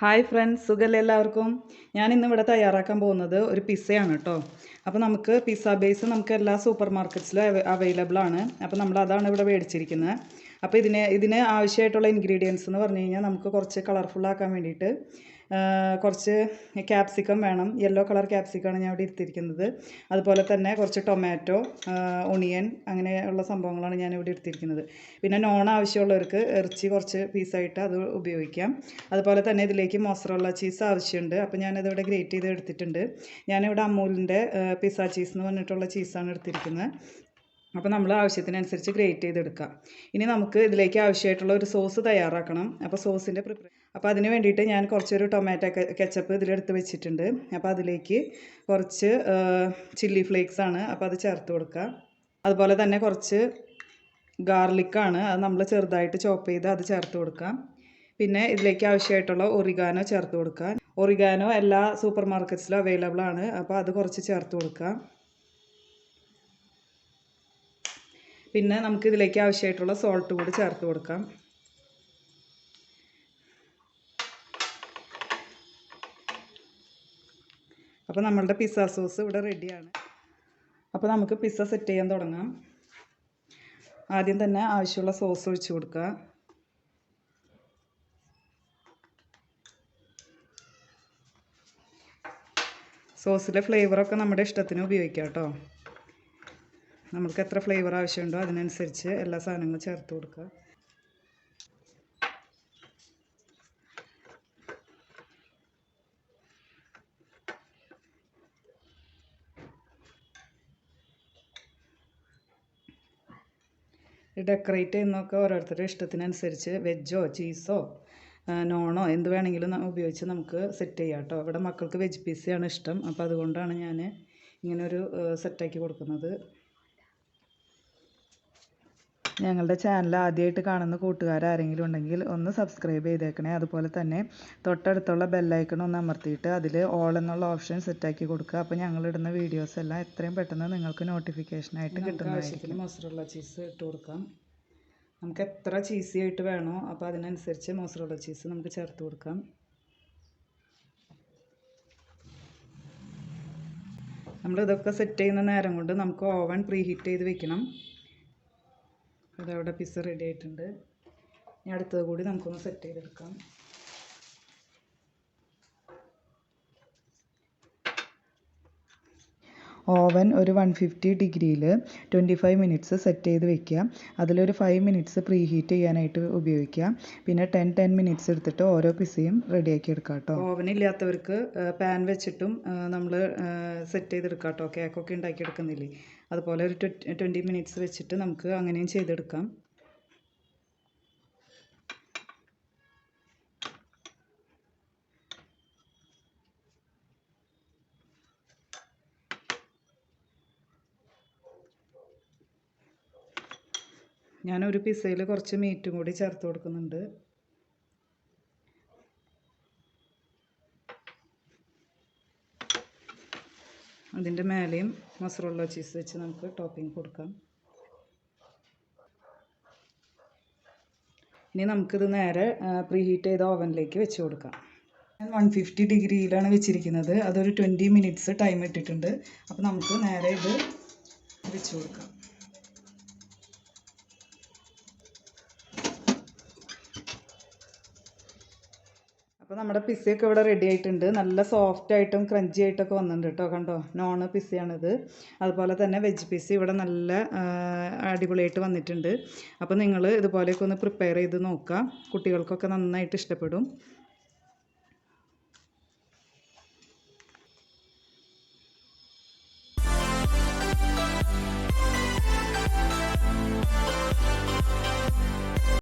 Hi friends, സുഖമല്ലേ എല്ലാവർക്കും? ഞാനിന്നിവിടെ തയ്യാറാക്കാൻ പോകുന്നത് ഒരു പിസ്സയാണ് കേട്ടോ. അപ്പോൾ നമുക്ക് പിസ്സ ബേസ് നമുക്ക് എല്ലാ സൂപ്പർ മാർക്കറ്റ്സിലും അവൈലബിൾ ആണ്. അപ്പോൾ നമ്മളതാണ് ഇവിടെ മേടിച്ചിരിക്കുന്നത്. അപ്പോൾ ഇതിന് ആവശ്യമായിട്ടുള്ള ഇൻഗ്രീഡിയൻസ് എന്ന് പറഞ്ഞു കഴിഞ്ഞാൽ നമുക്ക് കുറച്ച് കളർഫുള്ളാക്കാൻ വേണ്ടിയിട്ട് കുറച്ച് ക്യാപ്സിക്കം വേണം. യെല്ലോ കളർ ക്യാപ്സിക്കമാണ് ഞാൻ ഇവിടെ എടുത്തിരിക്കുന്നത്. അതുപോലെ തന്നെ കുറച്ച് ടൊമാറ്റോ, ഒണിയൻ, അങ്ങനെയുള്ള സംഭവങ്ങളാണ് ഞാൻ ഇവിടെ എടുത്തിരിക്കുന്നത്. പിന്നെ നോൺ ആവശ്യമുള്ളവർക്ക് ഇറച്ചി കുറച്ച് പീസായിട്ട് അത് ഉപയോഗിക്കാം. അതുപോലെ തന്നെ ഇതിലേക്ക് മോസറല്ല ചീസ് ആവശ്യമുണ്ട്. അപ്പോൾ ഞാനതിവിടെ ഗ്രേറ്റ് ചെയ്ത് എടുത്തിട്ടുണ്ട്. ഞാനിവിടെ അമൂലിൻ്റെ പിസ്സ ചീസ് എന്ന് പറഞ്ഞിട്ടുള്ള ചീസാണ് എടുത്തിരിക്കുന്നത്. അപ്പോൾ നമ്മൾ ആവശ്യത്തിനനുസരിച്ച് ഗ്രേറ്റ് ചെയ്തെടുക്കാം. ഇനി നമുക്ക് ഇതിലേക്ക് ആവശ്യമായിട്ടുള്ള ഒരു സോസ് തയ്യാറാക്കണം. അപ്പോൾ സോസിൻ്റെ അപ്പോൾ അതിന് വേണ്ടിയിട്ട് ഞാൻ കുറച്ചൊരു ടൊമാറ്റോ കെച്ചപ്പ് ഇതിലെടുത്ത് വെച്ചിട്ടുണ്ട്. അപ്പോൾ അതിലേക്ക് കുറച്ച് ചില്ലി ഫ്ലേക്സ് ആണ്, അപ്പോൾ അത് ചേർത്ത് കൊടുക്കുക. അതുപോലെ തന്നെ കുറച്ച് ഗാർലിക്കാണ്, അത് നമ്മൾ ചെറുതായിട്ട് ചോപ്പ് ചെയ്ത് അത് ചേർത്ത് കൊടുക്കാം. പിന്നെ ഇതിലേക്ക് ആവശ്യമായിട്ടുള്ള ഒറിഗാനോ ചേർത്ത് കൊടുക്കുക. ഒറിഗാനോ എല്ലാ സൂപ്പർ മാർക്കറ്റ്സിലും അവൈലബിൾ ആണ്, അപ്പോൾ അത് കുറച്ച് ചേർത്ത് കൊടുക്കുക. പിന്നെ നമുക്ക് ഇതിലേക്ക് ആവശ്യമായിട്ടുള്ള സോൾട്ട് കൂടി ചേർത്ത് കൊടുക്കാം. അപ്പോൾ നമ്മളുടെ പിസ്സ സോസ് ഇവിടെ റെഡിയാണ്. അപ്പോൾ നമുക്ക് പിസ്സ സെറ്റ് ചെയ്യാൻ തുടങ്ങാം. ആദ്യം തന്നെ ആവശ്യമുള്ള സോസ് ഒഴിച്ച് കൊടുക്കുക. സോസിലെ ഫ്ലേവറൊക്കെ നമ്മുടെ ഇഷ്ടത്തിന് ഉപയോഗിക്കാം കേട്ടോ. നമുക്ക് എത്ര ഫ്ലേവർ ആവശ്യമുണ്ടോ അതിനനുസരിച്ച് എല്ലാ സാധനങ്ങളും ചേർത്ത് കൊടുക്കുക. ഡെക്കറേറ്റ് ചെയ്യുന്നതൊക്കെ ഓരോരുത്തരുടെ ഇഷ്ടത്തിനനുസരിച്ച് വെജോ ചീസോ നോണോ എന്ത് വേണമെങ്കിലും ഉപയോഗിച്ച് നമുക്ക് സെറ്റ് ചെയ്യാം കേട്ടോ. ഇവിടെ മക്കൾക്ക് വെജ് പിസ്സയാണ് ഇഷ്ടം, അപ്പോൾ അതുകൊണ്ടാണ് ഞാൻ ഇങ്ങനൊരു സെറ്റാക്കി കൊടുക്കുന്നത്. ഞങ്ങളുടെ ചാനൽ ആദ്യമായിട്ട് കാണുന്ന കൂട്ടുകാരാരെങ്കിലും ഉണ്ടെങ്കിൽ ഒന്ന് സബ്സ്ക്രൈബ് ചെയ്തേക്കണേ. അതുപോലെ തന്നെ തൊട്ടടുത്തുള്ള ബെല്ലൈക്കൺ ഒന്ന് അമർത്തിയിട്ട് അതിൽ ഓൾ എന്നുള്ള ഓപ്ഷൻ സെറ്റാക്കി കൊടുക്കുക. അപ്പോൾ ഞങ്ങളിടുന്ന വീഡിയോസ് എല്ലാം എത്രയും പെട്ടെന്ന് നിങ്ങൾക്ക് നോട്ടിഫിക്കേഷനായിട്ട് കിട്ടുന്നതായിരിക്കും. മോസറല്ല ചീസ് ഇട്ട് കൊടുക്കാം. നമുക്ക് എത്ര ചീസി ആയിട്ട് വേണോ അപ്പോൾ അതിനനുസരിച്ച് മോസറല്ല ചീസ് നമുക്ക് ചേർത്ത് കൊടുക്കാം. നമ്മളിതൊക്കെ സെറ്റ് ചെയ്യുന്ന നേരം കൊണ്ട് നമുക്ക് ഓവൻ പ്രീ ഹീറ്റ് ചെയ്ത് വെക്കണം. അതവിടെ പിസ്സ റെഡി ആയിട്ടുണ്ട്. ഇനി അടുത്തത് കൂടി നമുക്കൊന്ന് സെറ്റ് ചെയ്തെടുക്കാം. ഓവൻ ഒരു 150 ഡിഗ്രിയിൽ 25 മിനിറ്റ്സ് സെറ്റ് ചെയ്ത് വെക്കുക. അതിലൊരു 5 മിനിറ്റ്സ് പ്രീ ഹീറ്റ് ചെയ്യാനായിട്ട് ഉപയോഗിക്കുക. പിന്നെ 10 മിനിറ്റ്സ് എടുത്തിട്ട് ഓരോ പിസ്സയും റെഡിയാക്കി എടുക്കാം കേട്ടോ. ഓവനില്ലാത്തവർക്ക് പാൻ വെച്ചിട്ടും നമ്മൾ സെറ്റ് ചെയ്തെടുക്കാം കേട്ടോ. കേക്കൊക്കെ ഉണ്ടാക്കിയെടുക്കുന്നില്ലേ, അതുപോലെ ഒരു 20 മിനിറ്റ്സ് വെച്ചിട്ട് നമുക്ക് അങ്ങനെയും ചെയ്തെടുക്കാം. ഞാനൊരു പിസ്സയിൽ കുറച്ച് മീറ്റും കൂടി ചേർത്ത് കൊടുക്കുന്നുണ്ട്. അതിൻ്റെ മേലെയും മൊസറല്ല ചീസ് വെച്ച് നമുക്ക് ടോപ്പിംഗ് കൊടുക്കാം. ഇനി നമുക്കിത് നേരെ പ്രീ ഹീറ്റ് ചെയ്ത ഓവനിലേക്ക് വെച്ച് കൊടുക്കാം. ഞാൻ 150 ഡിഗ്രിയിലാണ് വെച്ചിരിക്കുന്നത്. അതൊരു 20 മിനിറ്റ്സ് ടൈം ഇട്ടിട്ടുണ്ട്. അപ്പോൾ നമുക്ക് നേരെ ഇത് വെച്ച് കൊടുക്കാം. അപ്പോൾ നമ്മുടെ പിസ്സയൊക്കെ ഇവിടെ റെഡി ആയിട്ടുണ്ട്. നല്ല സോഫ്റ്റ് ആയിട്ടും ക്രഞ്ചി ആയിട്ടൊക്കെ വന്നിട്ടുണ്ട് കേട്ടോ. കണ്ടോ, നോൺ പിസ്സയാണിത്. അതുപോലെ തന്നെ വെജ് പിസ്സ ഇവിടെ നല്ല അടിപൊളിയായിട്ട് വന്നിട്ടുണ്ട്. അപ്പോൾ നിങ്ങൾ ഇതുപോലെയൊക്കെ ഒന്ന് പ്രിപ്പയർ ചെയ്ത് നോക്കുക. കുട്ടികൾക്കൊക്കെ നന്നായിട്ട് ഇഷ്ടപ്പെടും.